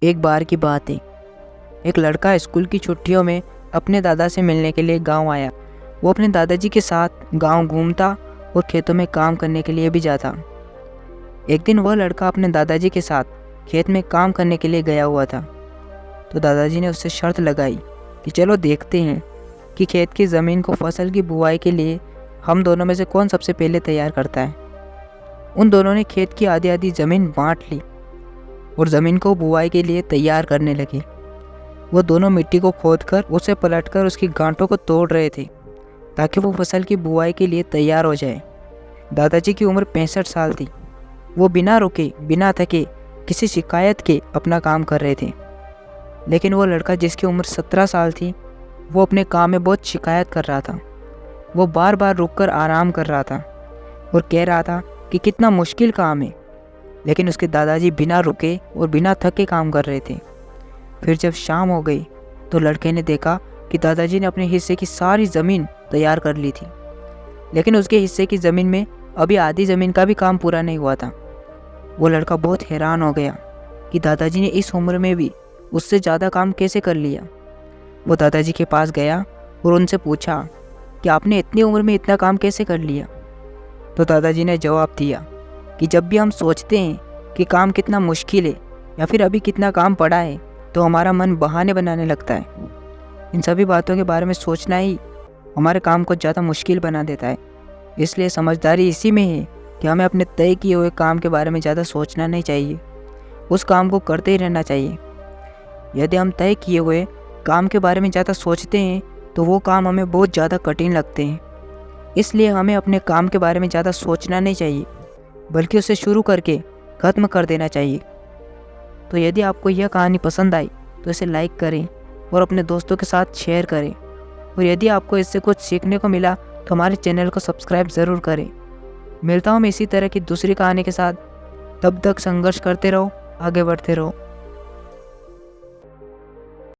एक बार की बात है। एक लड़का स्कूल की छुट्टियों में अपने दादा से मिलने के लिए गांव आया। वो अपने दादाजी के साथ गांव घूमता और खेतों में काम करने के लिए भी जाता। एक दिन वह लड़का अपने दादाजी के साथ खेत में काम करने के लिए गया हुआ था। तो दादाजी ने उससे शर्त लगाई कि चलो देखते हैं कि खेत की ज़मीन को फसल की बुआई के लिए हम दोनों में से कौन सबसे पहले तैयार करता है। उन दोनों ने खेत की आधी आधी ज़मीन बांट ली और ज़मीन को बुआई के लिए तैयार करने लगे। वो दोनों मिट्टी को खोदकर उसे पलटकर उसकी गांठों को तोड़ रहे थे ताकि वो फसल की बुआई के लिए तैयार हो जाए। दादाजी की उम्र 65 साल थी। वो बिना रुके बिना थके किसी शिकायत के अपना काम कर रहे थे। लेकिन वो लड़का जिसकी उम्र 17 साल थी, वो अपने काम में बहुत शिकायत कर रहा था। वो बार बार रुककर आराम कर रहा था और कह रहा था कि कितना मुश्किल काम है। लेकिन उसके दादाजी बिना रुके और बिना थके काम कर रहे थे। फिर जब शाम हो गई तो लड़के ने देखा कि दादाजी ने अपने हिस्से की सारी ज़मीन तैयार कर ली थी, लेकिन उसके हिस्से की ज़मीन में अभी आधी ज़मीन का भी काम पूरा नहीं हुआ था। वो लड़का बहुत हैरान हो गया कि दादाजी ने इस उम्र में भी उससे ज़्यादा काम कैसे कर लिया। वो दादाजी के पास गया और उनसे पूछा कि आपने इतनी उम्र में इतना काम कैसे कर लिया। तो दादाजी ने जवाब दिया कि जब भी हम सोचते हैं कि काम कितना मुश्किल है या फिर अभी कितना काम पड़ा है, तो हमारा मन बहाने बनाने लगता है। इन सभी बातों के बारे में सोचना ही हमारे काम को ज़्यादा मुश्किल बना देता है। इसलिए समझदारी इसी में है कि हमें अपने तय किए हुए काम के बारे में ज़्यादा सोचना नहीं चाहिए, उस काम को करते ही रहना चाहिए। यदि हम तय किए हुए काम के बारे में ज़्यादा सोचते हैं तो वो काम हमें बहुत ज़्यादा कठिन लगते हैं। इसलिए हमें अपने काम के बारे में ज़्यादा सोचना नहीं चाहिए, बल्कि उसे शुरू करके ख़त्म कर देना चाहिए। तो यदि आपको यह कहानी पसंद आई तो इसे लाइक करें और अपने दोस्तों के साथ शेयर करें। और यदि आपको इससे कुछ सीखने को मिला तो हमारे चैनल को सब्सक्राइब ज़रूर करें। मिलता हूँ मैं इसी तरह की दूसरी कहानी के साथ। तब तक संघर्ष करते रहो, आगे बढ़ते रहो।